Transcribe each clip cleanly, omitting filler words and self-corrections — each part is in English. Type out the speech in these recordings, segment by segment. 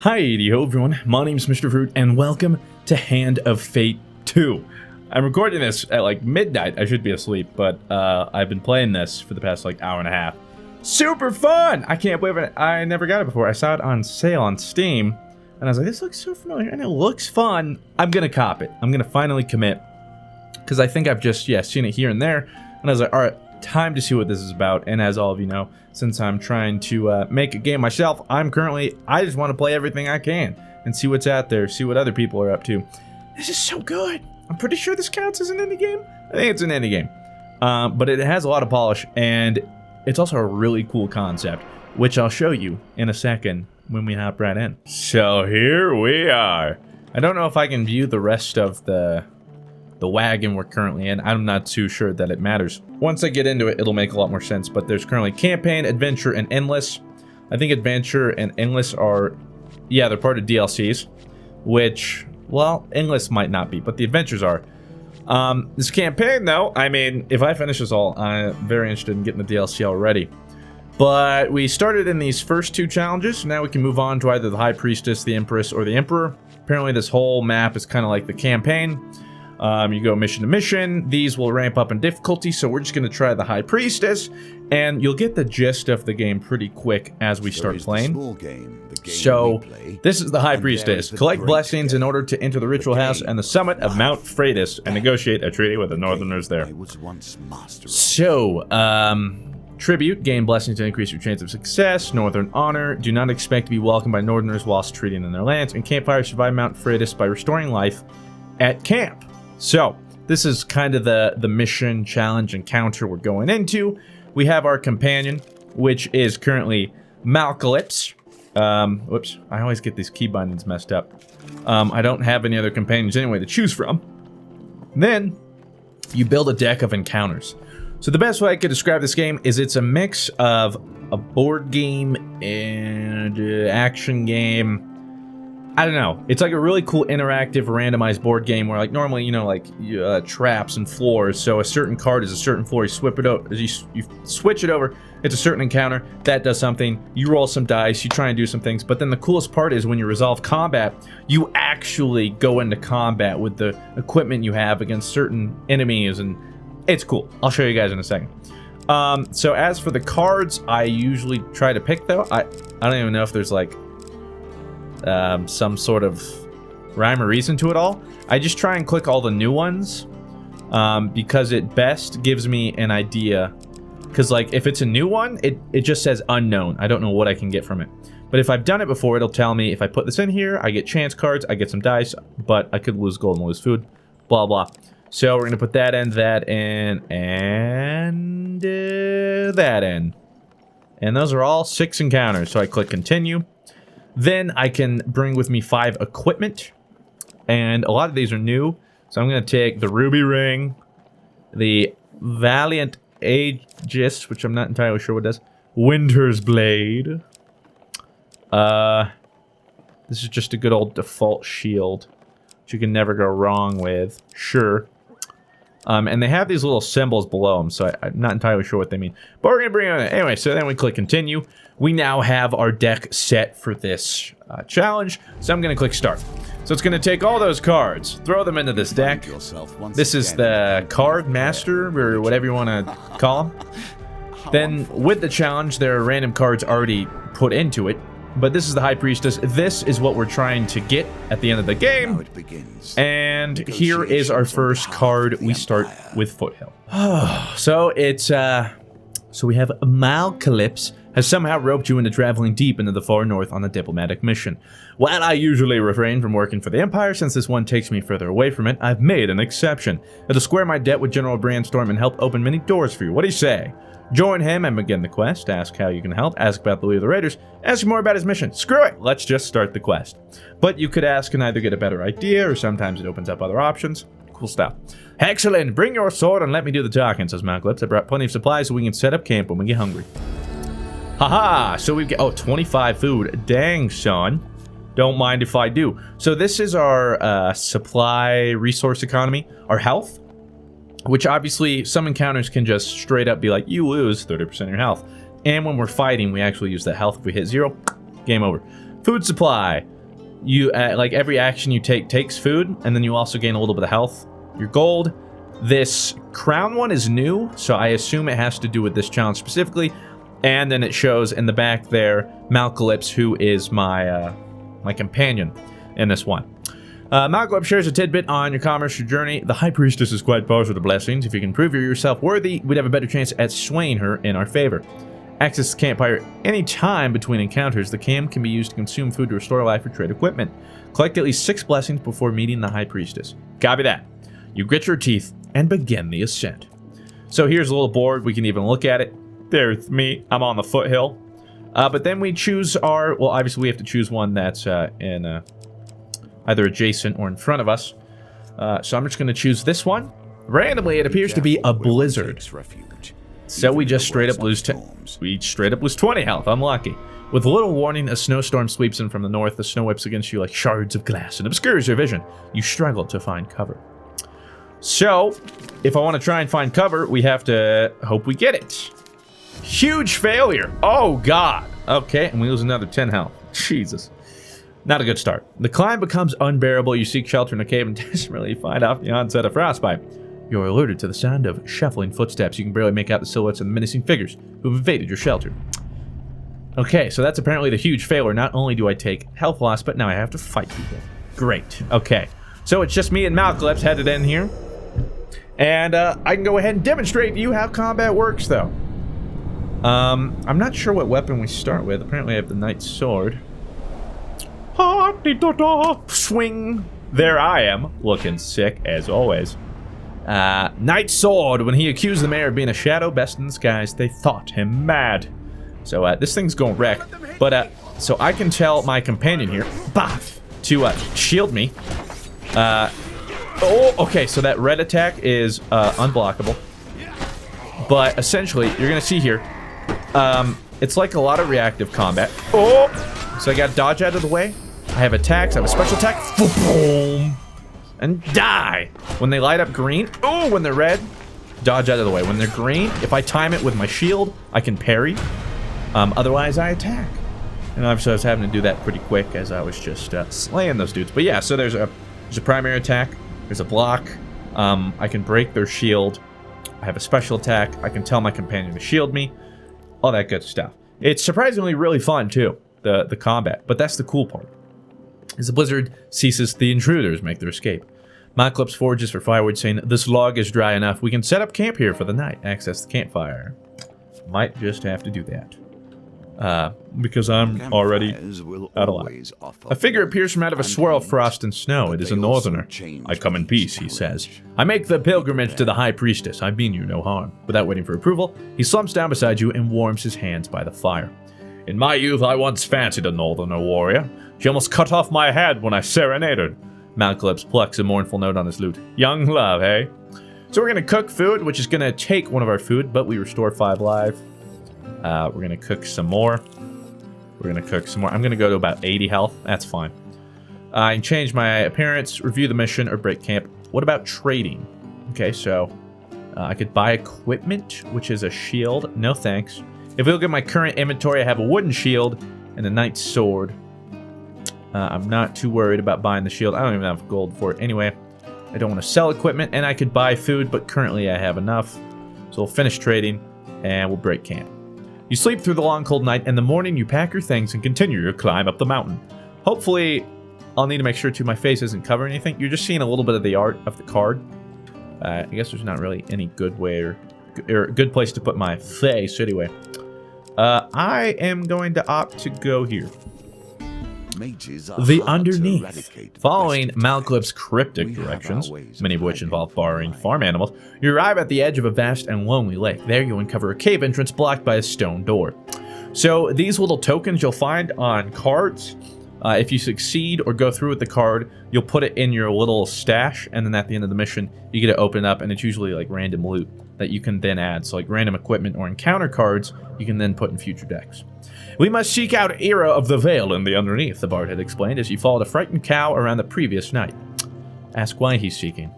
Hi-yo everyone, my name's Mr. Fruit and welcome to Hand of Fate 2. I'm recording this at like midnight. I should be asleep, but I've been playing this for the past like hour and a half. Super fun! I can't believe it. I never got it before. I saw it on sale on Steam and I was like, this looks so familiar and it looks fun. I'm gonna cop it. I'm gonna finally commit because I think I've just seen it here and there and I was like, alright, time to see what this is about. And as all of you know, since I'm trying to make a game myself, I just want to play everything I can and see what's out there, see what other people are up to. This is so good. I'm pretty sure this counts as an indie game. I think it's an indie game. But it has a lot of polish and it's also a really cool concept, which I'll show you in a second when we hop right in. So here we are. I don't know if I can view the rest of the wagon we're currently in. I'm not too sure that it matters. Once I get into it, it'll make a lot more sense, but there's currently campaign, adventure, and endless. I think adventure and endless are, they're part of DLCs, which, well, endless might not be, but the adventures are. This campaign, though, I mean, if I finish this all, I'm very interested in getting the DLC already. But we started in these first two challenges, so now we can move on to either the High Priestess, the Empress, or the Emperor. Apparently this whole map is kind of like the campaign. You go mission to mission. These will ramp up in difficulty, so we're just going to try the High Priestess, and you'll get the gist of the game pretty quick as we start playing. So, this is the High Priestess. Collect blessings in order to enter the ritual house and the summit of Mount Freitas and negotiate a treaty with the Northerners there. So, tribute. Gain blessings to increase your chance of success. Northern honor. Do not expect to be welcomed by Northerners whilst treating in their lands. And campfire. Survive Mount Freitas by restoring life at camp. So, this is kind of the mission, challenge, encounter we're going into. We have our companion, which is currently Malcalypse. Whoops, I always get these key bindings messed up. I don't have any other companions anyway to choose from. Then, you build a deck of encounters. So the best way I could describe this game is it's a mix of a board game and action game. I don't know. It's like a really cool interactive randomized board game where like normally, you know, like traps and floors. So a certain card is a certain floor. You switch it over. It's a certain encounter. That does something. You roll some dice. You try and do some things. But then the coolest part is when you resolve combat, you actually go into combat with the equipment you have against certain enemies. And it's cool. I'll show you guys in a second. So as for the cards, I usually try to pick though. I don't even know if there's like some sort of rhyme or reason to it all. I just try and click all the new ones because it best gives me an idea. Because like if it's a new one, it just says unknown. I don't know what I can get from it. But if I've done it before, it'll tell me if I put this in here, I get chance cards, I get some dice, but I could lose gold and lose food, blah blah. So we're gonna put that in, and that in. And those are all 6 encounters. So I click continue. Then I can bring with me 5 equipment, and a lot of these are new. So I'm going to take the Ruby Ring, the Valiant Aegis, which I'm not entirely sure what it does, Winter's Blade. This is just a good old default shield, which you can never go wrong with. Sure. And they have these little symbols below them, so I'm not entirely sure what they mean. But we're going to bring it on. Anyway, so then we click continue. We now have our deck set for this challenge, so I'm going to click start. So it's going to take all those cards, throw them into this deck. This is the card master, or whatever you want to call them. Then with the challenge, there are random cards already put into it. But this is the High Priestess. This is what we're trying to get at the end of the game. And here is our first card. We start with Foothill. So it's so we have Malcalypse has somehow roped you into traveling deep into the far north on a diplomatic mission. While I usually refrain from working for the Empire, since this one takes me further away from it, I've made an exception. It'll square my debt with General Brandstorm and help open many doors for you. What do you say? Join him and begin the quest. Ask how you can help. Ask about the leader of the Raiders. Ask more about his mission. Screw it! Let's just start the quest. But you could ask and either get a better idea, or sometimes it opens up other options. Cool stuff. Excellent! Bring your sword and let me do the talking, says Malcalypse. I brought plenty of supplies so we can set up camp when we get hungry. Haha! So we've got 25 food. Dang, son. Don't mind if I do. So this is our supply resource economy. Our health. Which obviously, some encounters can just straight up be like, you lose 30% of your health. And when we're fighting, we actually use that health. If we hit 0, game over. Food supply. You like every action you take takes food, and then you also gain a little bit of health. Your gold. This crown one is new, so I assume it has to do with this challenge specifically. And then it shows in the back there Malcalypse, who is my my companion in this one. Malcalypse shares a tidbit on your commerce journey. The High Priestess is quite partial to blessings. If you can prove yourself worthy, we'd have a better chance at swaying her in our favor. Access the campfire any time between encounters. The camp can be used to consume food to restore life or trade equipment. Collect at least 6 blessings before meeting the High Priestess. Copy that. You grit your teeth and begin the ascent. So here's a little board. We can even look at it. There's me. I'm on the foothill. But then we choose our... Well, obviously we have to choose one that's in either adjacent or in front of us. So I'm just going to choose this one. Randomly, it appears to be a blizzard. So we just straight up lose 20 health. Unlucky. With little warning, a snowstorm sweeps in from the north. The snow whips against you like shards of glass and obscures your vision. You struggle to find cover. So, if I want to try and find cover, we have to hope we get it. Huge failure. Oh, God. Okay, and we lose another 10 health. Jesus. Not a good start. The climb becomes unbearable. You seek shelter in a cave and desperately find out the onset of frostbite. You're alerted to the sound of shuffling footsteps. You can barely make out the silhouettes of the menacing figures who've invaded your shelter. Okay, so that's apparently the huge failure. Not only do I take health loss, but now I have to fight people. Great. Okay, so it's just me and Malcalypse headed in here. And I can go ahead and demonstrate to you how combat works, though. I'm not sure what weapon we start with. Apparently I have the Knight's Sword. Swing. There I am, looking sick, as always. Knight's Sword. When he accused the mayor of being a shadow best in disguise, they thought him mad. So this thing's going wreck. But so I can tell my companion here, to shield me. Oh, okay, so that red attack is unblockable. But essentially, you're going to see here, it's like a lot of reactive combat. Oh! So I got dodge out of the way. I have attacks. I have a special attack. Boom! And die! When they light up green. Oh, when they're red, dodge out of the way. When they're green, if I time it with my shield, I can parry. Otherwise, I attack. And obviously, I was having to do that pretty quick as I was just slaying those dudes. But yeah, so there's a primary attack. There's a block. I can break their shield. I have a special attack. I can tell my companion to shield me. All that good stuff. It's surprisingly really fun, too, the combat. But that's the cool part. As the blizzard ceases, the intruders make their escape. Malcalypse forages for firewood, saying, "This log is dry enough. We can set up camp here for the night. Access the campfire." Might just have to do that. Because I'm already out of life. A figure appears from out of a swirl of frost and snow. It is a northerner. "I come in peace," he says. "I make the pilgrimage to the High Priestess. I mean you no harm." Without waiting for approval, he slumps down beside you and warms his hands by the fire. "In my youth, I once fancied a northerner warrior. She almost cut off my head when I serenaded." Malcalypse plucks a mournful note on his lute. "Young love, eh?" So we're going to cook food, which is going to take one of our food, but we restore 5 life. We're going to cook some more. I'm going to go to about 80 health. That's fine. I can change my appearance, review the mission, or break camp. What about trading? Okay, so I could buy equipment, which is a shield. No thanks. If we look at my current inventory, I have a wooden shield and a knight's sword. I'm not too worried about buying the shield. I don't even have gold for it. Anyway, I don't want to sell equipment, and I could buy food, but currently I have enough. So we'll finish trading, and we'll break camp. You sleep through the long, cold night. In the morning, you pack your things and continue your climb up the mountain. Hopefully, I'll need to make sure, too, my face isn't covering anything. You're just seeing a little bit of the art of the card. I guess there's not really any good way or a good place to put my face, anyway. I am going to opt to go here. The underneath. Following Malcalypse's cryptic directions, many of which involve borrowing farm animals, you arrive at the edge of a vast and lonely lake. There you uncover a cave entrance blocked by a stone door. So these little tokens you'll find on cards, if you succeed or go through with the card, you'll put it in your little stash, and then at the end of the mission, you get to open it up, and it's usually like random loot that you can then add. So like random equipment or encounter cards, you can then put in future decks. "We must seek out Era of the Veil in the underneath," the bard had explained as you followed a frightened cow around the previous night. Ask why he's seeking.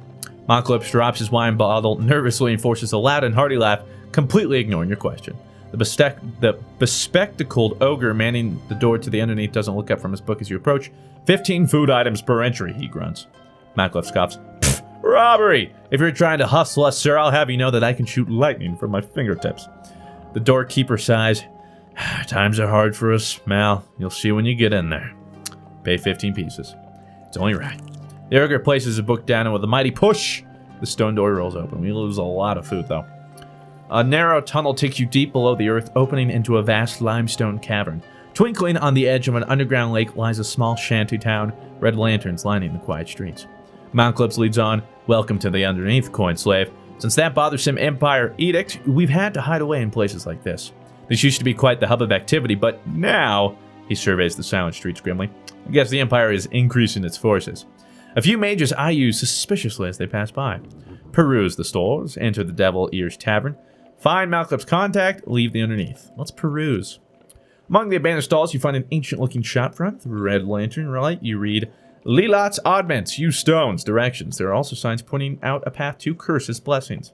Malcalypse drops his wine bottle nervously and forces a loud and hearty laugh, completely ignoring your question. The bespectacled ogre manning the door to the underneath doesn't look up from his book as you approach. 15 food items per entry, he grunts. Malklef scoffs. Robbery! If you're trying to hustle us, sir, I'll have you know that I can shoot lightning from my fingertips. The doorkeeper sighs. Times are hard for us, Mal. You'll see when you get in there. Pay 15 pieces. It's only right. The ogre places his book down, and with a mighty push, the stone door rolls open. We lose a lot of food, though. A narrow tunnel takes you deep below the earth, opening into a vast limestone cavern. Twinkling on the edge of an underground lake lies a small shanty town, red lanterns lining the quiet streets. Malklef leads on. Welcome to the underneath, coin slave. Since that bothersome Empire edict, we've had to hide away in places like this. This used to be quite the hub of activity, but now, he surveys the silent streets grimly, I guess the Empire is increasing its forces. A few mages eye you suspiciously as they pass by. Peruse the stores, enter the Devil Ears Tavern, find Malklef's contact, leave the underneath. Let's peruse. Among the abandoned stalls, you find an ancient-looking shop front. Through a red lantern light, you read, Lilot's Oddments, use stones, directions. There are also signs pointing out a path to Curse's blessings.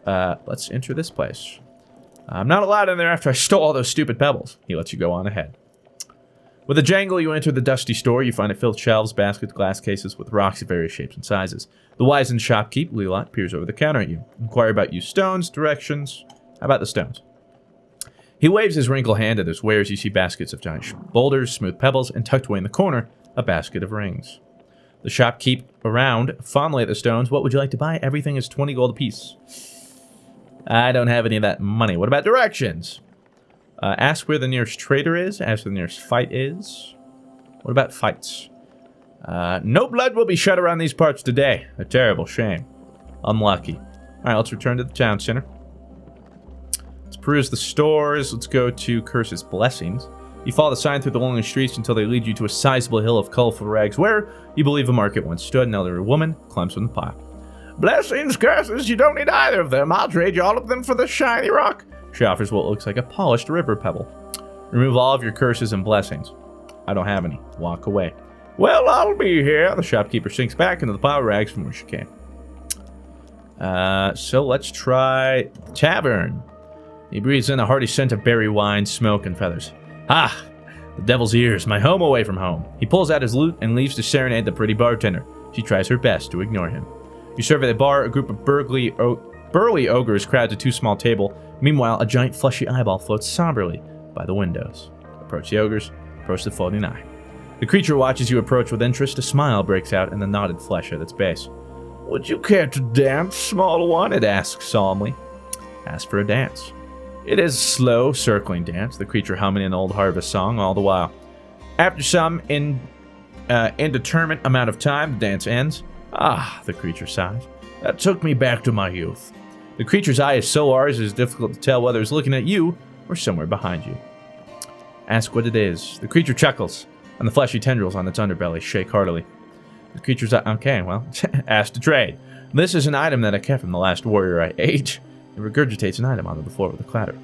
Let's enter this place. I'm not allowed in there after I stole all those stupid pebbles. He lets you go on ahead. With a jangle, you enter the dusty store. You find it filled shelves, baskets, glass cases with rocks of various shapes and sizes. The wizened shopkeep, Lilot, peers over the counter at you. Inquire about used stones, directions. How about the stones? He waves his wrinkled hand at his wares. You see baskets of giant boulders, smooth pebbles, and tucked away in the corner, a basket of rings. The shopkeep around, fondly at the stones. What would you like to buy? Everything is 20 gold apiece. I don't have any of that money. What about directions? Ask where the nearest trader is. Ask where the nearest fight is. What about fights? No blood will be shed around these parts today. A terrible shame. Unlucky. Alright, let's return to the town center. Let's peruse the stores. Let's go to Curse's Blessings. You follow the sign through the lonely streets until they lead you to a sizable hill of colorful rags where you believe a market once stood. An elderly woman climbs from the pile. Blessings, curses, you don't need either of them. I'll trade you all of them for the shiny rock. She offers what looks like a polished river pebble. Remove all of your curses and blessings. I don't have any. Walk away. Well, I'll be here. The shopkeeper sinks back into the pile of rags from where she came. So let's try the tavern. He breathes in a hearty scent of berry wine, smoke, and feathers. Ah, the Devil's Ears, my home away from home. He pulls out his lute and leaves to serenade the pretty bartender. She tries her best to ignore him. You serve at the bar. A group of burly ogres crowd to two small table. Meanwhile, a giant fleshy eyeball floats somberly by the windows. Approach the ogres. Approach the floating eye. The creature watches you approach with interest. A smile breaks out in the knotted flesh at its base. Would you care to dance, small one? It asks solemnly. Ask for a dance. It is a slow, circling dance, the creature humming an old harvest song all the while. After some indeterminate amount of time, the dance ends. Ah, the creature sighs. That took me back to my youth. The creature's eye is so large it is difficult to tell whether it's looking at you or somewhere behind you. Ask what it is. The creature chuckles, and the fleshy tendrils on its underbelly shake heartily. The creature's eye... Okay, well, ask to trade. This is an item that I kept from the last warrior I ate. It regurgitates an item onto the floor with a clatter.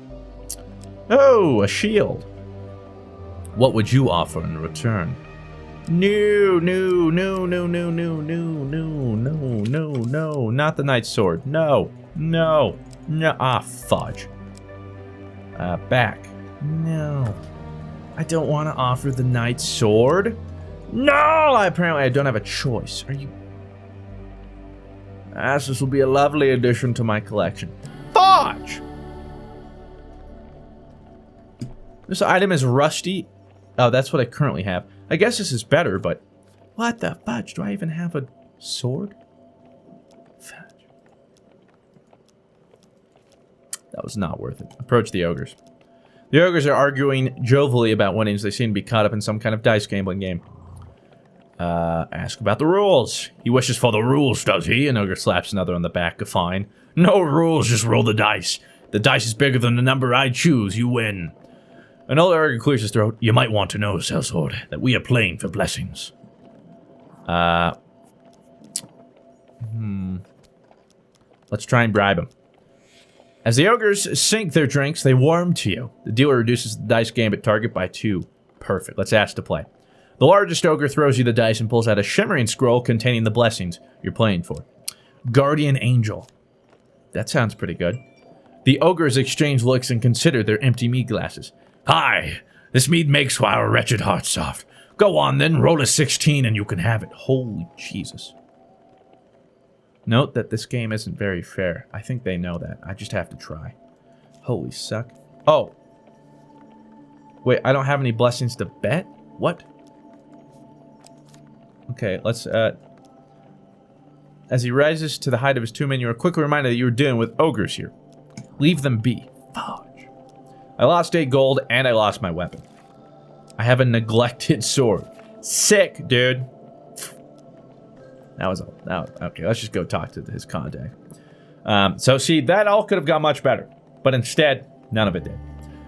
Oh, a shield. What would you offer in return? No, not the knight's sword. No. Ah, fudge. Back. No. I don't want to offer the knight's sword. No! Apparently I don't have a choice. Are you... This will be a lovely addition to my collection. Fudge! This item is rusty. Oh, that's what I currently have. I guess this is better, but... What the fudge? Do I even have a sword? Fudge. That was not worth it. Approach the ogres. The ogres are arguing jovially about winnings. They seem to be caught up in some kind of dice gambling game. Ask about the rules. He wishes for the rules, does he? An ogre slaps another on the back, fine. No rules, just roll the dice. The dice is bigger than the number I choose, you win. An old ogre clears his throat. You might want to know, sellsword, that we are playing for blessings. Let's try and bribe him. As the ogres sink their drinks, they warm to you. The dealer reduces the dice gambit target by 2. Perfect. Let's ask to play. The largest ogre throws you the dice and pulls out a shimmering scroll containing the blessings you're playing for. Guardian Angel. That sounds pretty good. The ogres exchange looks and consider their empty mead glasses. Hi, this mead makes our wretched hearts soft. Go on then, roll a 16 and you can have it. Holy Jesus. Note that this game isn't very fair. I think they know that. I just have to try. Holy suck. Oh. Wait, I don't have any blessings to bet? What? Okay, let's, As he rises to the height of his 2 men, you are quickly reminded that you are dealing with ogres here. Leave them be. Fudge. I lost 8 gold, and I lost my weapon. I have a neglected sword. Sick, dude. That was all. Okay, let's just go talk to his contact. So, see, that all could have gone much better. But instead, none of it did.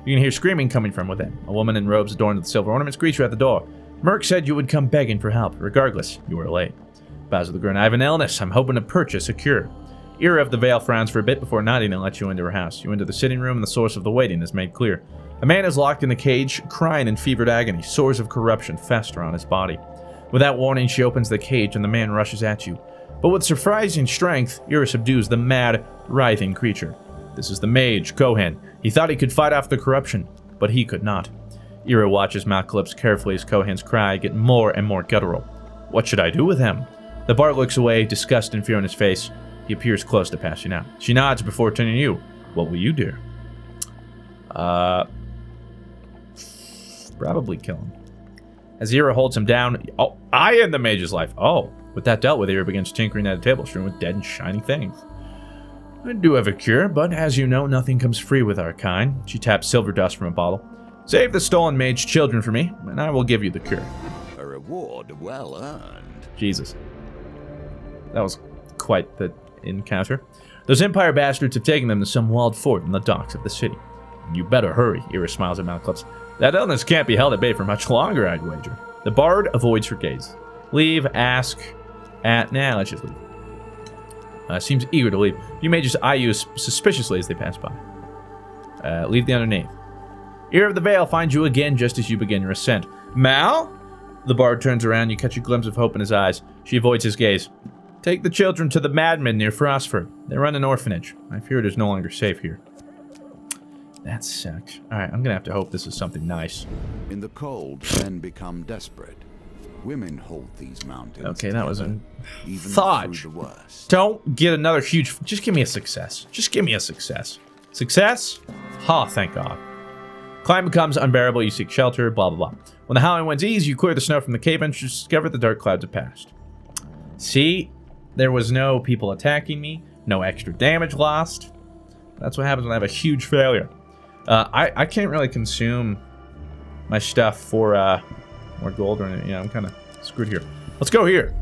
You can hear screaming coming from within. A woman in robes adorned with silver ornaments greets you at the door. Merc said you would come begging for help. Regardless, you were late. Bows with a grin. I have an illness. I'm hoping to purchase a cure. Ira of the Veil frowns for a bit before nodding and lets you into her house. You enter the sitting room and the source of the waiting is made clear. A man is locked in a cage, crying in fevered agony. Sores of corruption fester on his body. Without warning, she opens the cage and the man rushes at you. But with surprising strength, Ira subdues the mad, writhing creature. This is the mage, Kohen. He thought he could fight off the corruption, but he could not. Ira watches Malclips carefully as Kohen's cry get more and more guttural. What should I do with him? The bard looks away, disgust and fear on his face. He appears close to passing out. She nods before turning to you. What will you do? Probably kill him. As Ira holds him down, oh, I end the mage's life. Oh, with that dealt with, Ira begins tinkering at a table strewn with dead and shiny things. I do have a cure, but as you know, nothing comes free with our kind. She taps silver dust from a bottle. Save the stolen mage children for me, and I will give you the cure. A reward well earned. Jesus. That was quite the encounter. Those Empire bastards have taken them to some walled fort in the docks of the city. You better hurry, Ira smiles at Malclips. That illness can't be held at bay for much longer, I'd wager. The bard avoids her gaze. Leave, ask, nah, let's just leave. Seems eager to leave. You may just eye you suspiciously as they pass by. Leave the underneath. Ear of the Veil finds you again just as you begin your ascent. Mal? The bard turns around. You catch a glimpse of hope in his eyes. She avoids his gaze. Take the children to the madmen near Frostford. They run an orphanage. I fear it is no longer safe here. That sucks. Alright, I'm gonna have to hope this is something nice. In the cold, men become desperate. Women hold these mountains. Okay, that was a thought. Don't get another huge... Just give me a success. Just give me a success. Success? Ha, thank God. Climb becomes unbearable. You seek shelter, blah, blah, blah. When the howling winds ease, you clear the snow from the cave and discover the dark clouds have passed. See? There was no people attacking me. No extra damage lost. That's what happens when I have a huge failure. I can't really consume my stuff for more gold or anything. Yeah, I'm kind of screwed here. Let's go here.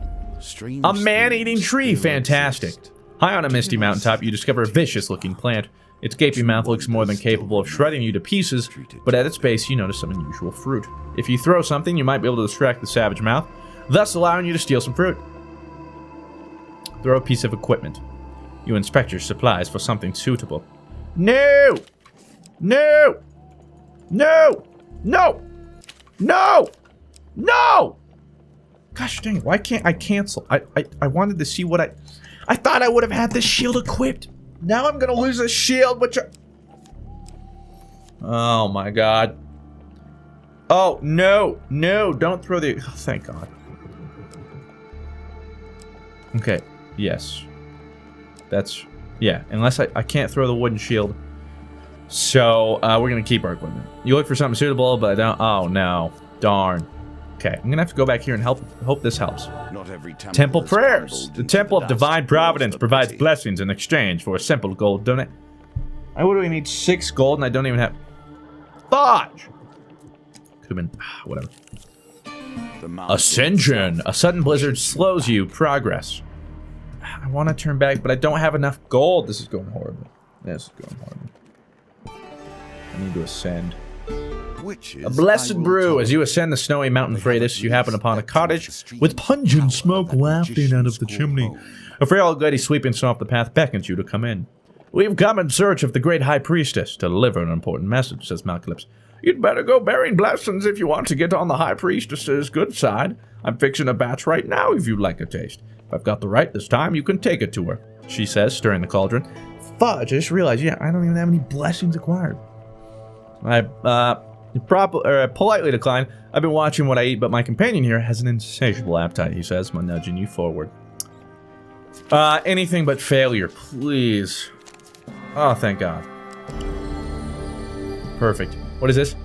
A man-eating tree. Fantastic. High on a misty mountaintop, you discover a vicious-looking plant. Its gaping mouth looks more than capable of shredding you to pieces, but at its base, you notice some unusual fruit. If you throw something, you might be able to distract the savage mouth, thus allowing you to steal some fruit. Throw a piece of equipment. You inspect your supplies for something suitable. No! No! No! No! No! No! Gosh dang it, why can't I cancel? I wanted to see what I thought I would have had this shield equipped. Now I'm gonna lose a shield, which oh my God. Oh, no. No, don't throw the... Oh, thank God. Okay, yes. That's... Yeah, unless I can't throw the wooden shield. So, we're gonna keep our equipment. You look for something suitable, but I don't... Oh, no. Darn. Okay, I'm gonna have to go back here and hope this helps. Not every temple prayers. The Temple of Divine Providence provides blessings in exchange for a simple gold donate. I literally need 6 gold and I don't even have... Fudge! Could've been... whatever. Ascension! A sudden blizzard slows you progress. I want to turn back, but I don't have enough gold. This is going horrible. This is going horrible. I need to ascend. A blessed brew. As you ascend the snowy mountain Freitas, you happen upon a cottage with pungent smoke wafting out of the chimney. A frail old lady sweeping snow off the path beckons you to come in. We've come in search of the great high priestess to deliver an important message, says Malclips. You'd better go bearing blessings if you want to get on the high priestess's good side. I'm fixing a batch right now if you'd like a taste. If I've got the right this time, you can take it to her, she says, stirring the cauldron. fudge. I just realized, yeah, I don't even have any blessings acquired. I politely decline. I've been watching what I eat, but my companion here has an insatiable appetite, he says, nudging you forward. Anything but failure, please. Oh, thank God. Perfect. What is this?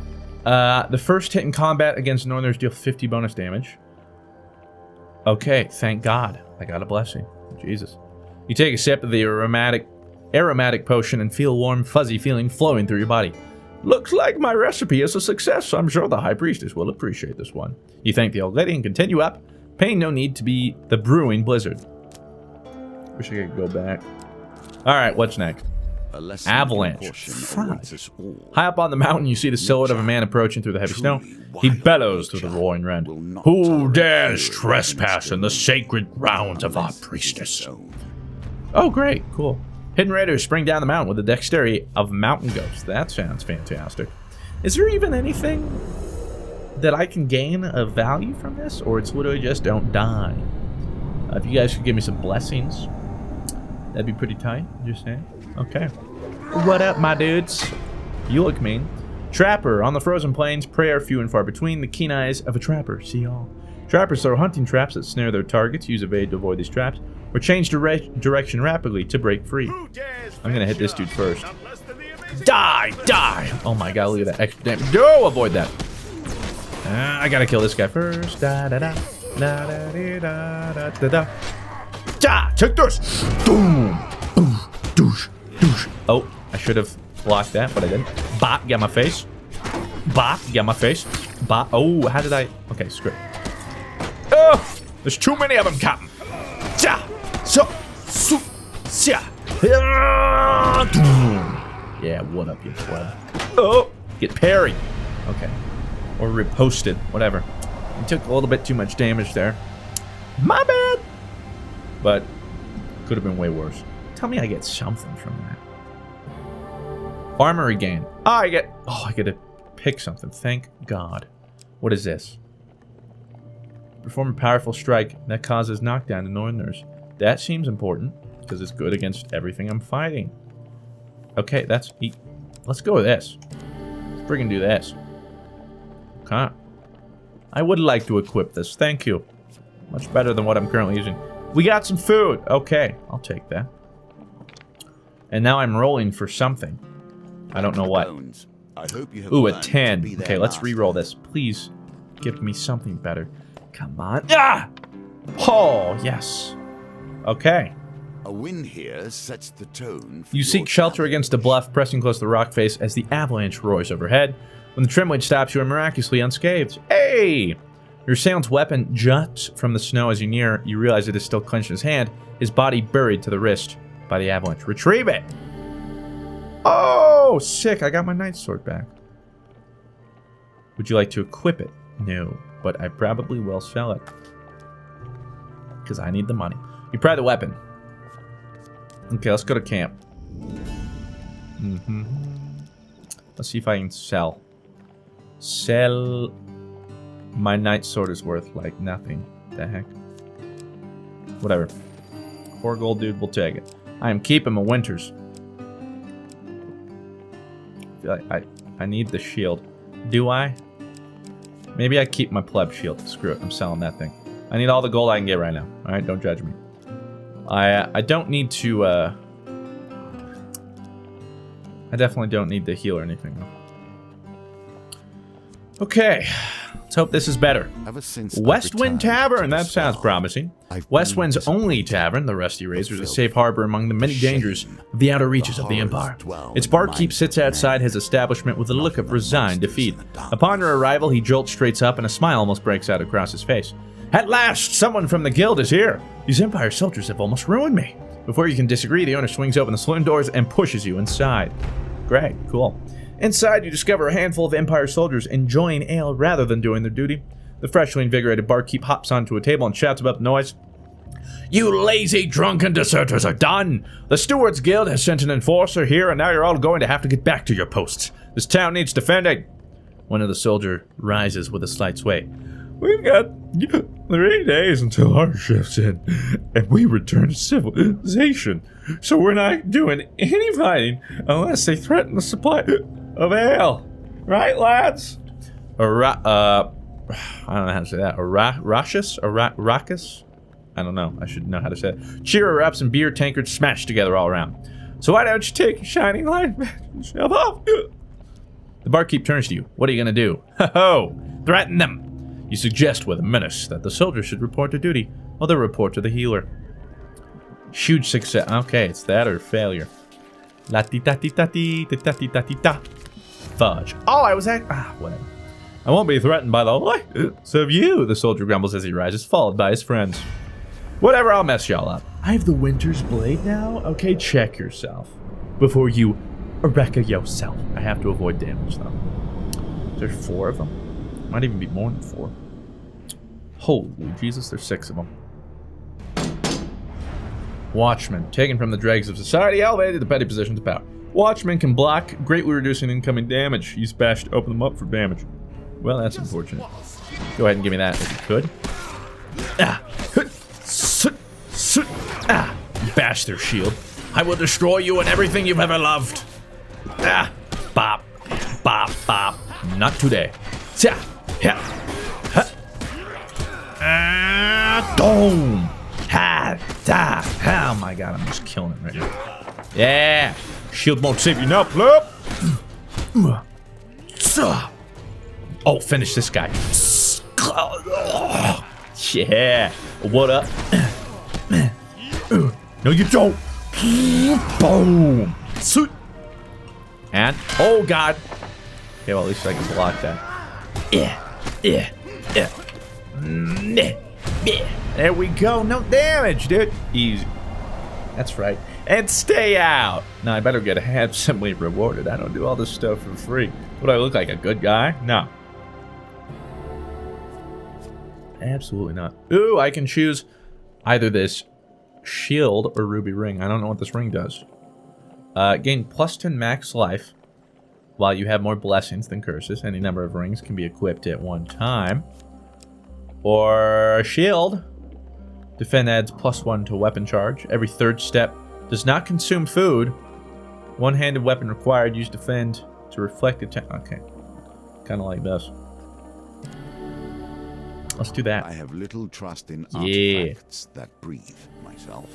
The first hit in combat against Northerners deal 50 bonus damage. Okay, thank God. I got a blessing. Jesus. You take a sip of the aromatic potion and feel warm, fuzzy feeling flowing through your body. Looks like my recipe is a success. I'm sure the High Priestess will appreciate this one. You thank the old lady and continue up, paying no need to be the brewing blizzard. Wish I could go back. Alright, what's next? Avalanche. High up on the mountain, you see the silhouette of a man approaching through the heavy snow. He bellows through the roaring wind. Who dares trespass in the sacred grounds of our priestess? Oh, great. Cool. Hidden raiders spring down the mountain with the dexterity of mountain ghosts. That sounds fantastic. Is there even anything that I can gain of value from this? Or it's literally just don't die? If you guys could give me some blessings, that'd be pretty tight. Just saying. Okay. What up, my dudes? You look mean. Trapper. On the frozen plains, prey are few and far between. The keen eyes of a trapper see all. Trappers throw hunting traps that snare their targets, use evade to avoid these traps, or change direction rapidly to break free. I'm gonna hit this dude first. Die! Die! Oh my God, look at that extra damage. No! Avoid that. I gotta kill this guy first. Da da da. Da da da da da da. Da! Take this! Boom! Boom! Douche! Douche! Oh, I should have blocked that, but I didn't. Bop! Get my face. Bop! Get my face. Bop! Oh, how did I? Okay, screw it. Oh! There's too many of them, Captain. Ja! So! Su! Sia! Yeah, what up, you pleb? Oh! Get parried. Okay. Or riposted. Whatever. You took a little bit too much damage there. My bad! But could have been way worse. Tell me I get something from that. Armory gain. Oh, I get to pick something. Thank God. What is this? Perform a powerful strike that causes knockdown to Northerners. That seems important because it's good against everything I'm fighting. Okay, let's go with this. Let's friggin' do this. Okay. I would like to equip this. Thank you. Much better than what I'm currently using. We got some food. Okay, I'll take that. And now I'm rolling for something. I don't know what. Ooh, a 10. Okay, let's re-roll this. Please give me something better. Come on. Ah! Oh, yes. Okay. A win here sets the tone. You seek shelter against a bluff, pressing close to the rock face as the avalanche roars overhead. When the trim wedge stops, you are miraculously unscathed. Hey! Your assailant's weapon juts from the snow as you near. You realize it is still clenched in his hand, his body buried to the wrist by the avalanche. Retrieve it! Oh, sick. I got my knight sword back. Would you like to equip it? No, but I probably will sell it. Because I need the money. You pry the weapon. Okay, let's go to camp. Let's see if I can sell. Sell. My knight sword is worth, like, nothing. The heck? Whatever. 4 gold, dude. We'll take it. I am keeping my winters. I need the shield. Do I? Maybe I keep my pleb shield. Screw it. I'm selling that thing. I need all the gold I can get right now. Alright, don't judge me. I don't need to, I definitely don't need the heal or anything, though. Okay. Let's hope this is better. Westwind Tavern. That sounds promising. Westwind's only tavern, the Rusty Razor, is a safe harbor among the many dangers of the outer reaches of the Empire. Its barkeep sits outside his establishment with a look of resigned defeat. Upon your arrival, he jolts straight up and a smile almost breaks out across his face. At last, someone from the guild is here. These Empire soldiers have almost ruined me. Before you can disagree, the owner swings open the saloon doors and pushes you inside. Great, cool. Inside, you discover a handful of Empire soldiers enjoying ale rather than doing their duty. The freshly invigorated barkeep hops onto a table and shouts about the noise. You lazy, drunken deserters are done! The Stewards Guild has sent an enforcer here, and now you're all going to have to get back to your posts. This town needs defending. One of the soldiers rises with a slight sway. We've got 3 days until our shift's in, and we return to civilization. So we're not doing any fighting unless they threaten the supply of ale. Right, lads? I don't know how to say that. Raucous? I don't know. I should know how to say it. Cheer ups and beer tankards smashed together all around. So why don't you take your shining light and shove off? The barkeep turns to you. What are you going to do? Ho-ho! Threaten them! You suggest with a menace that the soldier should report to duty, or they'll report to the healer. Huge success. Okay, it's that or failure. La-ti-ta-ti-ta-ti-ta-ti-ta-ti-ta. Fudge. Oh, I was at... whatever. I won't be threatened by the likes of you, the soldier grumbles as he rises, followed by his friends. Whatever, I'll mess y'all up. I have the Winter's Blade now? Okay, check yourself before you wreck yourself. I have to avoid damage, though. There's 4 of them. Might even be more than 4. Holy Jesus, there's 6 of them. Watchmen, taken from the dregs of society, elevated to petty positions of power. Watchmen can block, greatly reducing incoming damage. Use bash to open them up for damage. Well, that's unfortunate. Go ahead and give me that if you could. Bash their shield. I will destroy you and everything you've ever loved. Bop. Bop, bop. Not today. Boom. Oh my god, I'm just killing it right now. Yeah. Shield won't save you now, pleb. Oh, finish this guy. Yeah. What up? No, you don't. Boom. And, oh, God. Okay, well, at least I can block that. There we go. No damage, dude. Easy. That's right. And stay out. Now, I better get handsomely rewarded. I don't do all this stuff for free. Would I look like a good guy? No. Absolutely not. Ooh, I can choose either this shield or ruby ring. I don't know what this ring does. Gain plus 10 max life while you have more blessings than curses. Any number of rings can be equipped at one time. Or shield. Defend adds +1 to weapon charge. Every 3rd step. Does not consume food. One-handed weapon required. Use defend to reflect attack. Okay. Kind of like this. Let's do that. I have little trust in artifacts that breathe myself.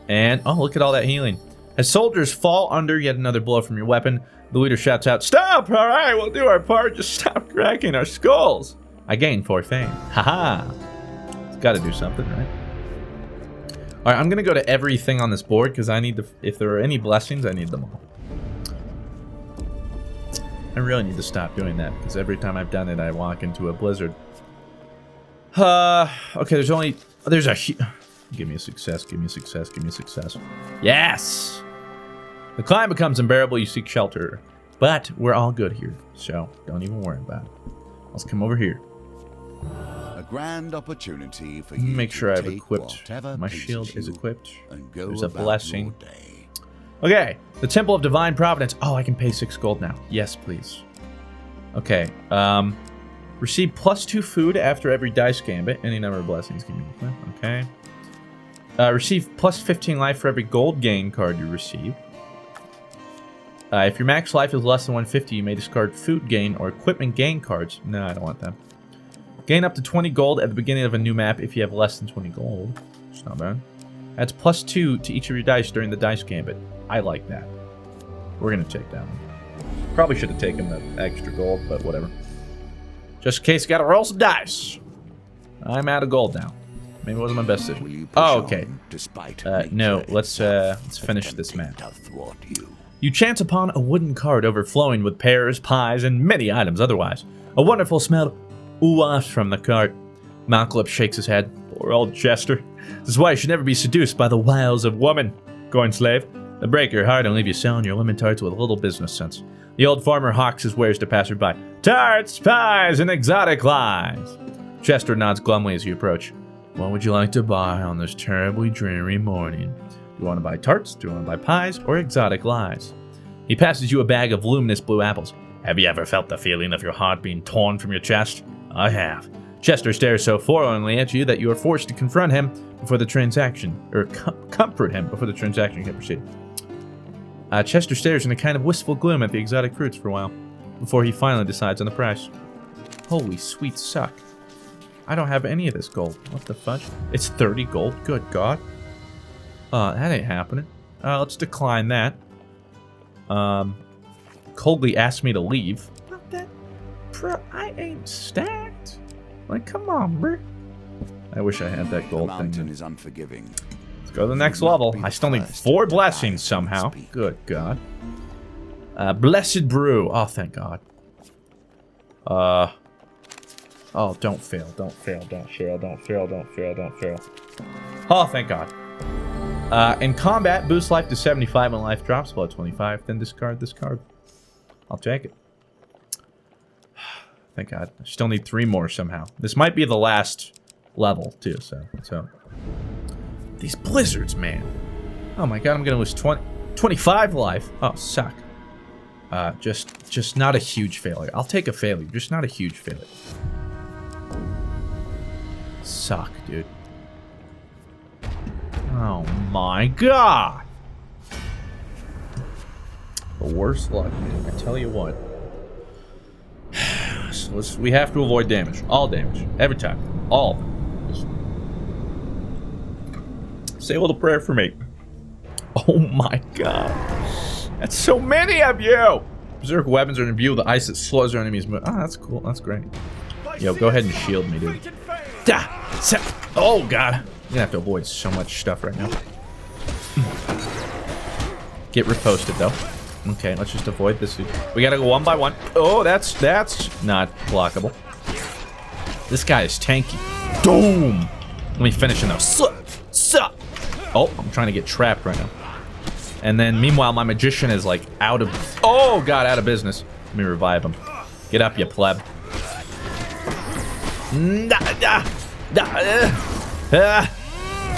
And, oh, look at all that healing. As soldiers fall under yet another blow from your weapon, the leader shouts out, "Stop! All right, we'll do our part. Just stop cracking our skulls." I gain 4 fame. Haha. It's got to do something, right? All right, I'm going to go to everything on this board because I need to, if there are any blessings, I need them all. I really need to stop doing that because every time I've done it, I walk into a blizzard. Okay, there's a, give me a success, give me a success, give me a success. Yes! The climb becomes unbearable, you seek shelter. But we're all good here, so don't even worry about it. Let's come over here. A grand opportunity for you make sure I've equipped. My shield is equipped. There's a blessing. Okay, the Temple of Divine Providence. Oh, I can pay 6 gold now. Yes, please. Okay, receive +2 food after every dice gambit. Any number of blessings can be equipped. Okay. Receive +15 life for every gold gain card you receive. If your max life is less than 150, you may discard food gain or equipment gain cards. No, I don't want them. Gain up to 20 gold at the beginning of a new map if you have less than 20 gold. It's not bad. Adds +2 to each of your dice during the dice gambit. I like that. We're going to take that one. Probably should have taken the extra gold, but whatever. Just in case, gotta roll some dice. I'm out of gold now. Maybe it wasn't my best decision. Oh, okay. No, let's finish this map. You chance upon a wooden cart overflowing with pears, pies, and many items otherwise. A wonderful smell wafts from the cart. Malcolm shakes his head. Poor old Chester. This is why you should never be seduced by the wiles of woman. Going slave. They'll break your heart and leave you selling your lemon tarts with a little business sense. The old farmer hawks his wares to passersby. Tarts, pies, and exotic lies. Chester nods glumly as you approach. What would you like to buy on this terribly dreary morning? Do you want to buy tarts? Do you want to buy pies? Or exotic lies? He passes you a bag of luminous blue apples. Have you ever felt the feeling of your heart being torn from your chest? I have. Chester stares so forlornly at you that you are forced to confront him before the transaction, or comfort him before the transaction can proceed. Chester stares in a kind of wistful gloom at the exotic fruits for a while, before he finally decides on the price. Holy sweet suck. I don't have any of this gold. What the fudge? It's 30 gold? Good God. That ain't happening. Let's decline that. Coldly asked me to leave. But that... I ain't stacked. Like, come on, bro. I wish I had that gold The thing. mountain is unforgiving. Let's go to the next level. I still need 4 blessings somehow. Good God. Blessed brew. Oh, thank God. Oh, don't fail. Don't fail. Don't fail. Don't fail. Don't fail. Don't fail. Oh, thank God. In combat, boost life to 75 when life drops below 25. Then discard this card. I'll take it. Thank God. I still need 3 more somehow. This might be the last level, too, so. These blizzards, man. Oh my God, I'm gonna lose 25 life. Oh, suck. Just not a huge failure. I'll take a failure, just not a huge failure. Suck, dude. Oh my God. The worst luck, man. I tell you what. So we have to avoid damage. All damage. Every time. All. Just say a little prayer for me. Oh my God. That's so many of you! Berserk weapons are in view of the ice that slows our enemies' move. Oh, that's cool. That's great. Yo, go ahead and shield me, dude. Oh, God. I'm gonna have to avoid so much stuff right now. Get riposted, though. Okay, let's just avoid this. We gotta go one by one. Oh, that's not blockable. This guy is tanky. Boom! Let me finish him, though. Sup! Oh, I'm trying to get trapped right now. And then, meanwhile, my magician is, like, out of... Oh, God, out of business. Let me revive him. Get up, you pleb.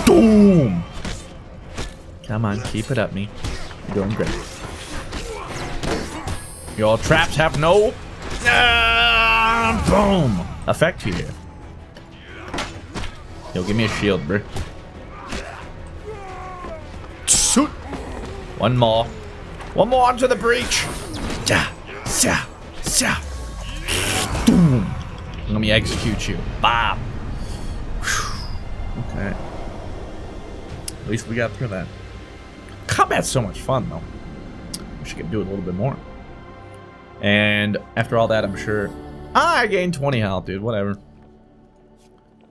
Boom! Come on, keep it up, me. You're doing great. Your traps have no... boom! Effect here. Yo, give me a shield, bro. Shoot! One more. One more onto the breach. Boom. Let me execute you. Bob. Okay. At least we got through that. Combat's so much fun, though. Wish I could do it a little bit more. And after all that, I'm sure I gained 20 health, dude. Whatever.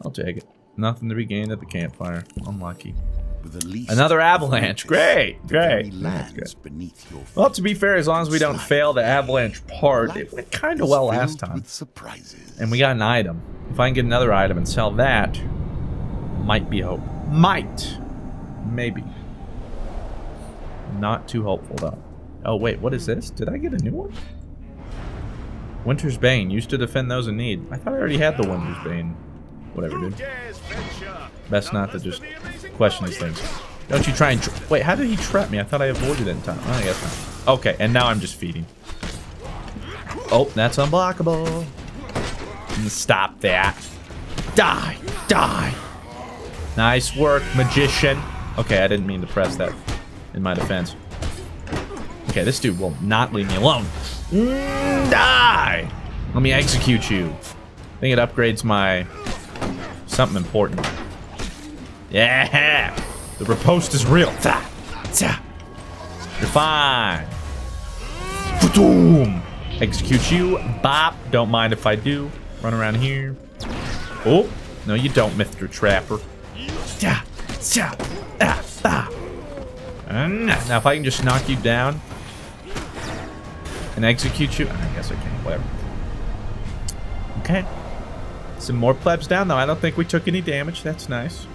I'll take it. Nothing to be gained at the campfire. Unlucky. Another avalanche. Great. Great. That's good. Well, to be fair, as long as we don't fail the avalanche part, it went kind of well last time. And we got an item. If I can get another item and sell that, might be hope. Might. Maybe. Not too hopeful, though. Oh, wait. What is this? Did I get a new one? Winter's Bane. Used to defend those in need. I thought I already had the Winter's Bane. Whatever, dude. Best not to just question these things. Don't you try and... Wait, how did he trap me? I thought I avoided it in time. Oh, I guess not. Okay, and now I'm just feeding. Oh, that's unblockable. Stop that. Die. Die. Nice work, magician. Okay, I didn't mean to press that in my defense. Okay, this dude will not leave me alone. Die. Let me execute you. I think it upgrades my... something important. Yeah! The riposte is real. You're fine. Boom! Execute you. Bop. Don't mind if I do. Run around here. Oh! No, you don't, Mr. Trapper. Now, if I can just knock you down and execute you, I guess I can. Whatever. Okay. Some more plebs down, though. I don't think we took any damage. That's nice.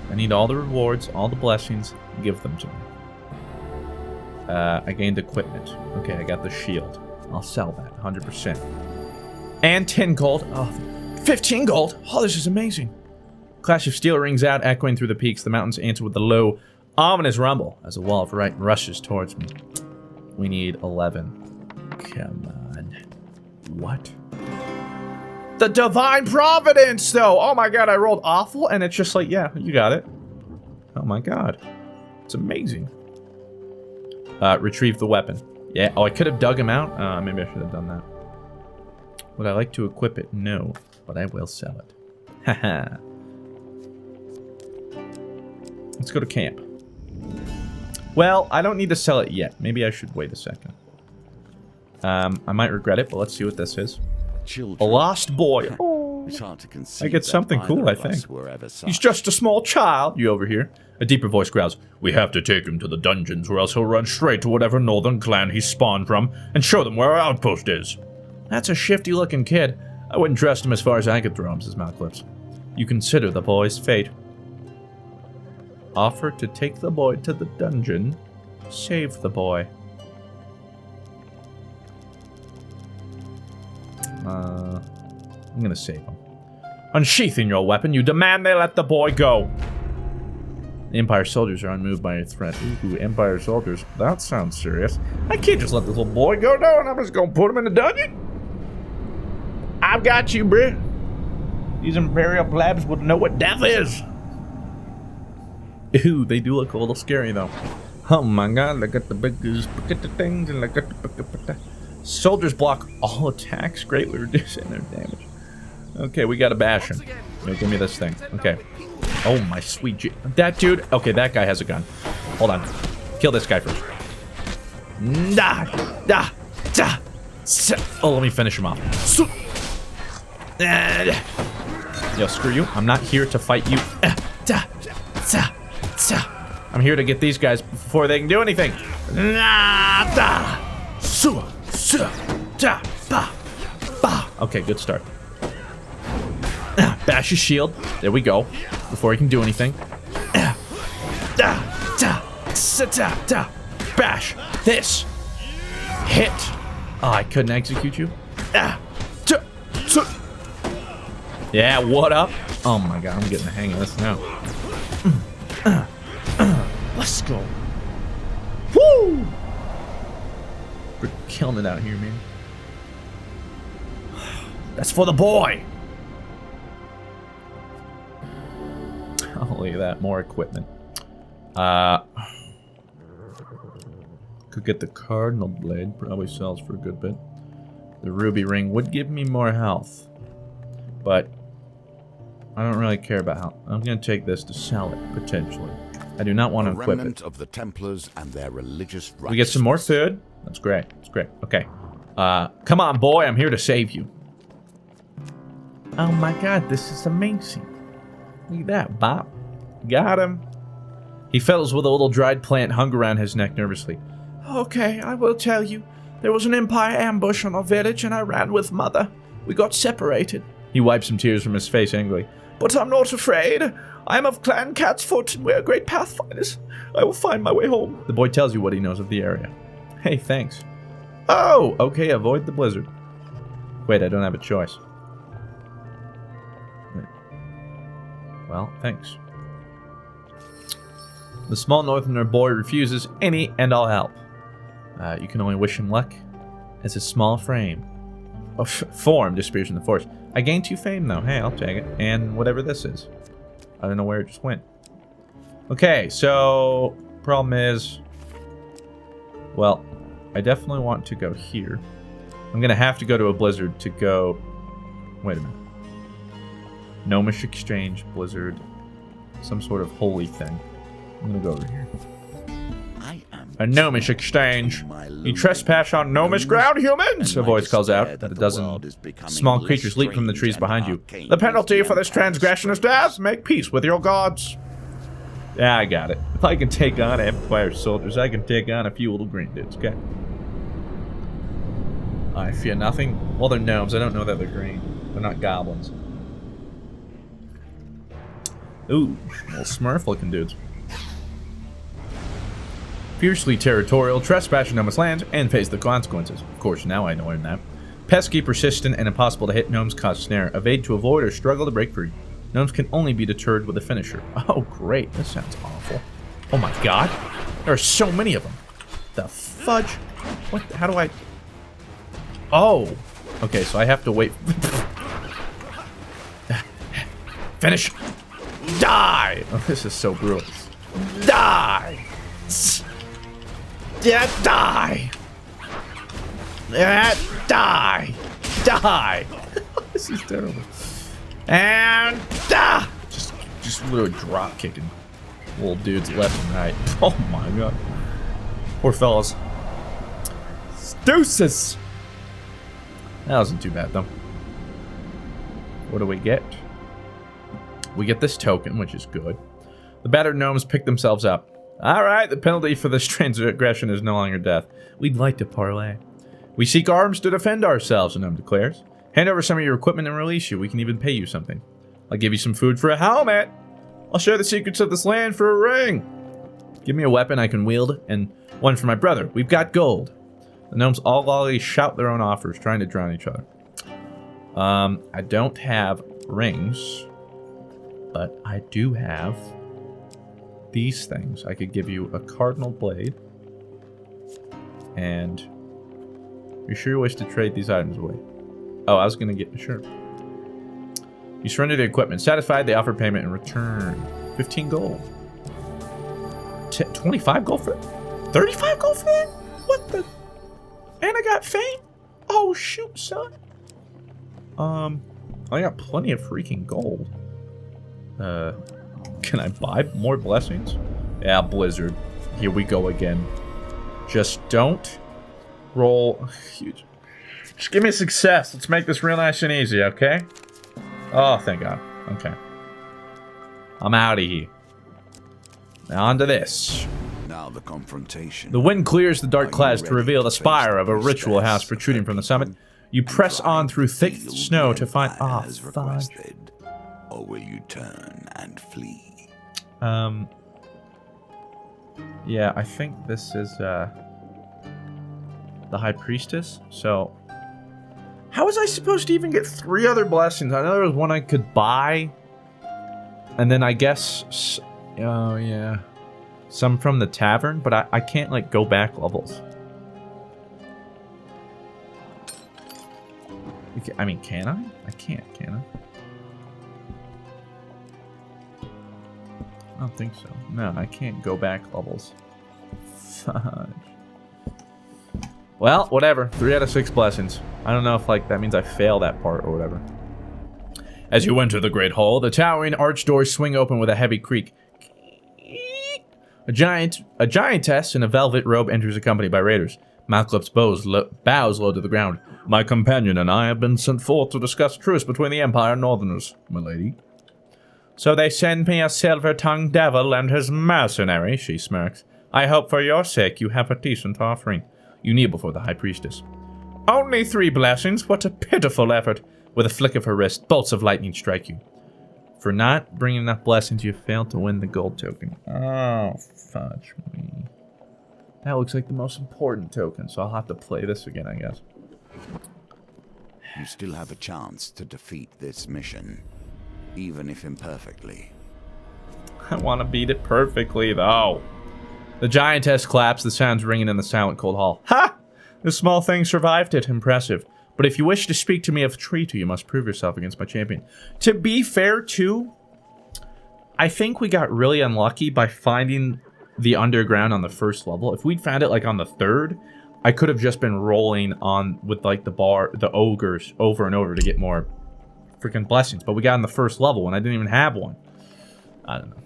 I need all the rewards, all the blessings. Give them to me. I gained equipment. Okay, I got the shield. I'll sell that, 100%. And 10 gold. Oh, 15 gold. Oh, this is amazing. Clash of Steel rings out, echoing through the peaks. The mountains answer with a low, ominous rumble as a wall of light rushes towards me. We need 11. Come on. What? The divine providence, though. Oh my god, I rolled awful, and it's just like, yeah, you got it. Oh my god. It's amazing. Retrieve the weapon. Yeah, oh, I could have dug him out. Maybe I should have done that. Would I like to equip it? No, but I will sell it. Haha. Let's go to camp. Well, I don't need to sell it yet. Maybe I should wait a second. I might regret it, but let's see what this is. Children. A lost boy. Oh, It's hard to conceive I get something that cool, I either of us think. were ever He's such. just a small child. You overhear. A deeper voice growls, "We have to take him to the dungeons, or else he'll run straight to whatever northern clan he spawned from, and show them where our outpost is." That's a shifty-looking kid. I wouldn't trust him as far as I could throw him, says Malclips. You consider the boy's fate. Offer to take the boy to the dungeon. Save the boy. I'm gonna save him. Unsheathing your weapon, you demand they let the boy go. The Empire soldiers are unmoved by your threat. Ooh, Empire soldiers. That sounds serious. I can't just let this little boy go down. I'm just gonna put him in the dungeon. I've got you, bruh. These Imperial plebs would know what death is. Ooh, they do look a little scary, though. Oh my god, look at the big look at the things, and look at the... Soldiers block all attacks, greatly reducing their damage. Okay, we gotta bash him. Here, give me this thing. Okay. Oh my sweet that dude. Okay, that guy has a gun. Hold on. Kill this guy first. Oh, let me finish him off. Yo, screw you. I'm not here to fight you. I'm here to get these guys before they can do anything. Okay, good start. Bash his shield. There we go. Before he can do anything. Bash. This. Hit. Oh, I couldn't execute you. Yeah, what up? Oh my god, I'm getting the hang of this now. Let's go. Woo! We're killing it out here, man. That's for the boy. Oh, look at that. More equipment. Could get the Cardinal Blade. Probably sells for a good bit. The Ruby Ring would give me more health. But I don't really care about health. I'm going to take this to sell it, potentially. I do not want to equip it. Of the Templars and their religious rites. We get some more food. That's great. That's great. Okay. Come on, boy. I'm here to save you. Oh my god, this is amazing. Look at that, Bop. Got him. He fiddles with a little dried plant hung around his neck nervously. Okay, I will tell you. There was an Empire ambush on our village and I ran with Mother. We got separated. He wipes some tears from his face angrily. But I'm not afraid. I am of Clan Cat's Foot and we are great pathfinders. I will find my way home. The boy tells you what he knows of the area. Hey, thanks. Oh, okay, avoid the blizzard. Wait, I don't have a choice. Well, thanks. The small northerner boy refuses any and all help. You can only wish him luck as his small frame. Form disappears in the forest. I gain 2 fame, though. Hey, I'll take it. And whatever this is. I don't know where it just went. Okay, so... Problem is... Well, I definitely want to go here. I'm going to have to go to a blizzard to go... Wait a minute. Gnomish Exchange, Blizzard, some sort of holy thing. I'm gonna go over here. A Gnomish Exchange. You trespass on Gnomish ground, humans! A voice calls out, and a dozen small creatures leap from the trees behind you. The penalty for this transgression is death. Make peace with your gods. Yeah, I got it. If I can take on Empire soldiers, I can take on a few little green dudes, okay? I fear nothing. Well, they're gnomes. I don't know that they're green. They're not goblins. Ooh, little Smurf-looking dudes. Fiercely territorial, trespass Gnome's lands, and face the consequences. Of course, now I learn that. Pesky, persistent, and impossible to hit, gnomes cause snare. Evade to avoid or struggle to break free. Gnomes can only be deterred with a finisher. Oh, great. This sounds awful. Oh my god. There are so many of them. The fudge? What? How do I... Oh. Okay, so I have to wait... Finish. Die! Oh, this is so brutal. Die! Yeah, die! Yeah, die! Die! This is terrible. And just literally drop kicking little dudes left and right. Oh my god. Poor fellas. Deuces! That wasn't too bad though. What do we get? We get this token, which is good. The battered gnomes pick themselves up. Alright, the penalty for this transgression is no longer death. We'd like to parlay. We seek arms to defend ourselves, the gnome declares. Hand over some of your equipment and release you. We can even pay you something. I'll give you some food for a helmet. I'll share the secrets of this land for a ring. Give me a weapon I can wield, and one for my brother. We've got gold. The gnomes all loudly shout their own offers, trying to drown each other. I don't have rings, but I do have these things. I could give you a cardinal blade, and you sure you wish to trade these items away? Oh, I was gonna get sure. You surrender the equipment. Satisfied, they offer payment in return. 15 gold. 25 gold for it? 35 gold for that? What the? And I got fame? Oh shoot, son. I got plenty of freaking gold. Can I buy more blessings? Yeah, Blizzard. Here we go again. Just don't roll huge. Just give me a success. Let's make this real nice and easy, okay? Oh, thank God. Okay. I'm out of here. Now on to this. Now the confrontation. The wind clears the dark clouds to reveal the spire of a ritual house protruding from the summit. You press on through thick snow to find... Ah, oh, fudge. Or will you turn and flee? Yeah, I think this is, the High Priestess. So, how was I supposed to even get 3 other blessings? I know there was one I could buy. And then I guess... Oh, yeah. Some from the tavern, but I can't, like, go back levels. I mean, can I? I can't, can I? I don't think so. No, I can't go back levels. Fudge. Well, whatever. 3 out of 6 blessings. I don't know if, like, that means I fail that part or whatever. As you enter the great hall, the towering arch doors swing open with a heavy creak. A giantess in a velvet robe enters accompanied by raiders. Malclip's bows low to the ground. My companion and I have been sent forth to discuss truce between the Empire and Northerners, milady. So they send me a silver-tongued devil and his mercenary, she smirks. I hope for your sake you have a decent offering. You kneel before the High Priestess. Only 3 blessings, what a pitiful effort. With a flick of her wrist, bolts of lightning strike you. For not bringing enough blessings, you failed to win the gold token. Oh, fudge me. That looks like the most important token, so I'll have to play this again, I guess. You still have a chance to defeat this mission, even if imperfectly. I want to beat it perfectly, though. The giantess claps, the sounds ringing in the silent cold hall. Ha! This small thing survived it. Impressive. But if you wish to speak to me of treaty, you must prove yourself against my champion. To be fair, too, I think we got really unlucky by finding the underground on the first level. If we'd found it, like, on the 3rd, I could have just been rolling on with, like, the ogres over and over to get more freaking blessings. But we got on the first level, and I didn't even have one. I don't know.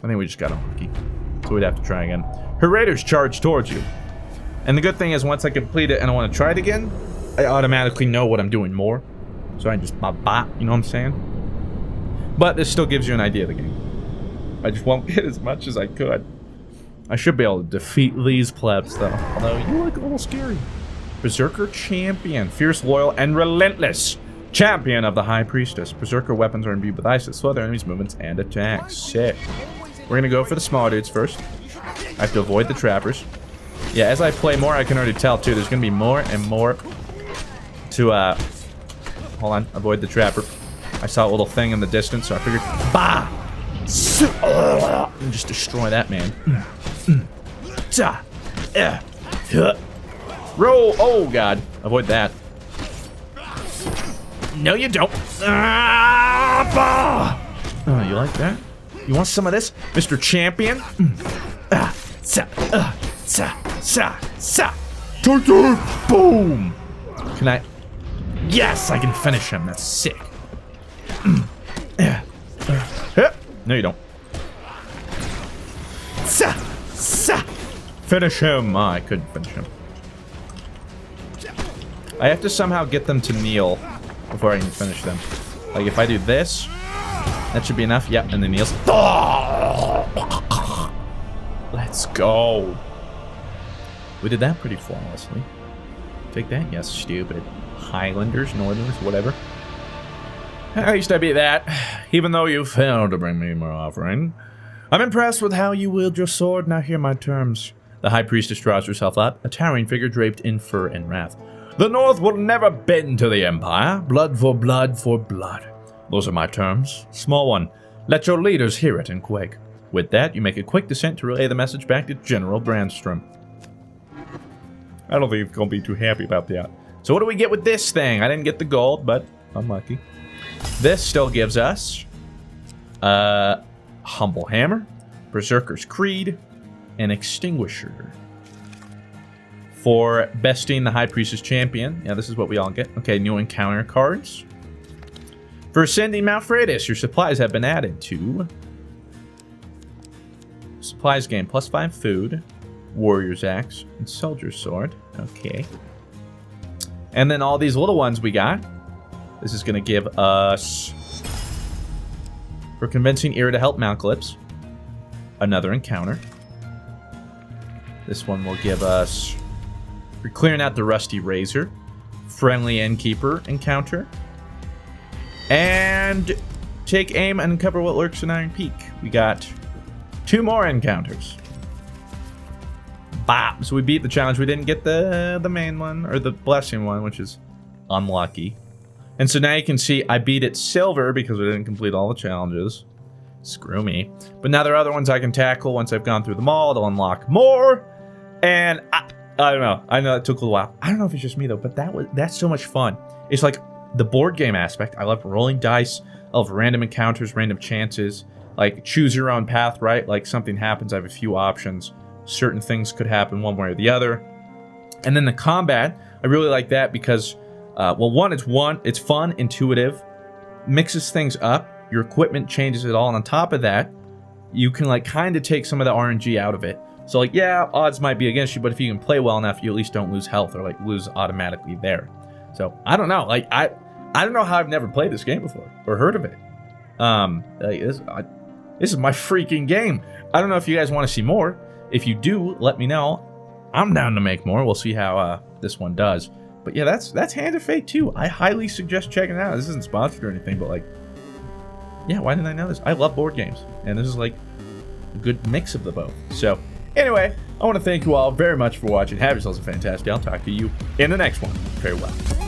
I think we just got unlucky. So we'd have to try again. Her raiders charge towards you. And the good thing is, once I complete it and I want to try it again, I automatically know what I'm doing more. So I just bop, you know what I'm saying? But this still gives you an idea of the game. I just won't get as much as I could. I should be able to defeat these plebs, though. Although, you look a little scary. Berserker Champion. Fierce, loyal, and relentless. Champion of the High Priestess. Berserker weapons are imbued with ice that slow their enemies' movements and attacks. Sick. We're gonna go for the small dudes first. I have to avoid the trappers. Yeah, as I play more, I can already tell, too. There's gonna be more and more to, hold on. Avoid the trapper. I saw a little thing in the distance, so I figured, bah! And just destroy that man. Roll! Oh, God. Avoid that. No, you don't. Oh, you like that? You want some of this, Mr. Champion? Take it! Boom! Can I? Yes, I can finish him. That's sick. No, you don't. Finish him. Oh, I couldn't finish him. I have to somehow get them to kneel before I can finish them. Like, if I do this, that should be enough. Yep, and then kneels. Let's go. We did that pretty flawlessly. Take that, yes, stupid. Highlanders, Northerners, whatever. At least I beat that, even though you failed to bring me more offering. I'm impressed with how you wield your sword. Now hear my terms. The High Priestess draws herself up, a towering figure draped in fur and wrath. The North will never bend to the Empire. Blood for blood for blood. Those are my terms. Small one. Let your leaders hear it and quake. With that, you make a quick descent to relay the message back to General Brandstrom. I don't think he's going to be too happy about that. So what do we get with this thing? I didn't get the gold, but unlucky. This still gives us Humble Hammer, Berserker's Creed, and Extinguisher. For besting the High Priestess Champion. Yeah, this is what we all get. Okay, new encounter cards. For ascending Mount Freitas, your supplies have been added to. Supplies gain +5 food, Warrior's Axe, and Soldier's Sword. Okay. And then all these little ones we got. This is going to give us, for convincing Ira to help Mount Calypso, another encounter. This one will give us, for clearing out the Rusty Razor, friendly Innkeeper encounter. And take aim and uncover what lurks in Iron Peak. We got 2 more encounters. Bop! So we beat the challenge. We didn't get the main one, or the blessing one, which is unlucky. And so now you can see I beat it silver because we didn't complete all the challenges. Screw me. But now there are other ones I can tackle once I've gone through them all. They'll unlock more. And I don't know. I know it took a little while. I don't know if it's just me though, but that's so much fun. It's like the board game aspect. I love rolling dice. I love random encounters, random chances. Like choose your own path, right? Like something happens, I have a few options. Certain things could happen one way or the other. And then the combat, I really like that because, well, one, it's fun, intuitive, mixes things up. Your equipment changes it all, and on top of that, you can like kind of take some of the RNG out of it. So like, yeah, odds might be against you, but if you can play well enough, you at least don't lose health or like lose automatically there. So I don't know, like I don't know how I've never played this game before or heard of it. Like, this is my freaking game. I don't know if you guys want to see more. If you do, let me know. I'm down to make more. We'll see how this one does. But yeah, that's Hand of Fate 2. I highly suggest checking it out. This isn't sponsored or anything, but like, yeah, why didn't I know this? I love board games, and this is like a good mix of the both. So anyway, I want to thank you all very much for watching. Have yourselves a fantastic day. I'll talk to you in the next one. Farewell.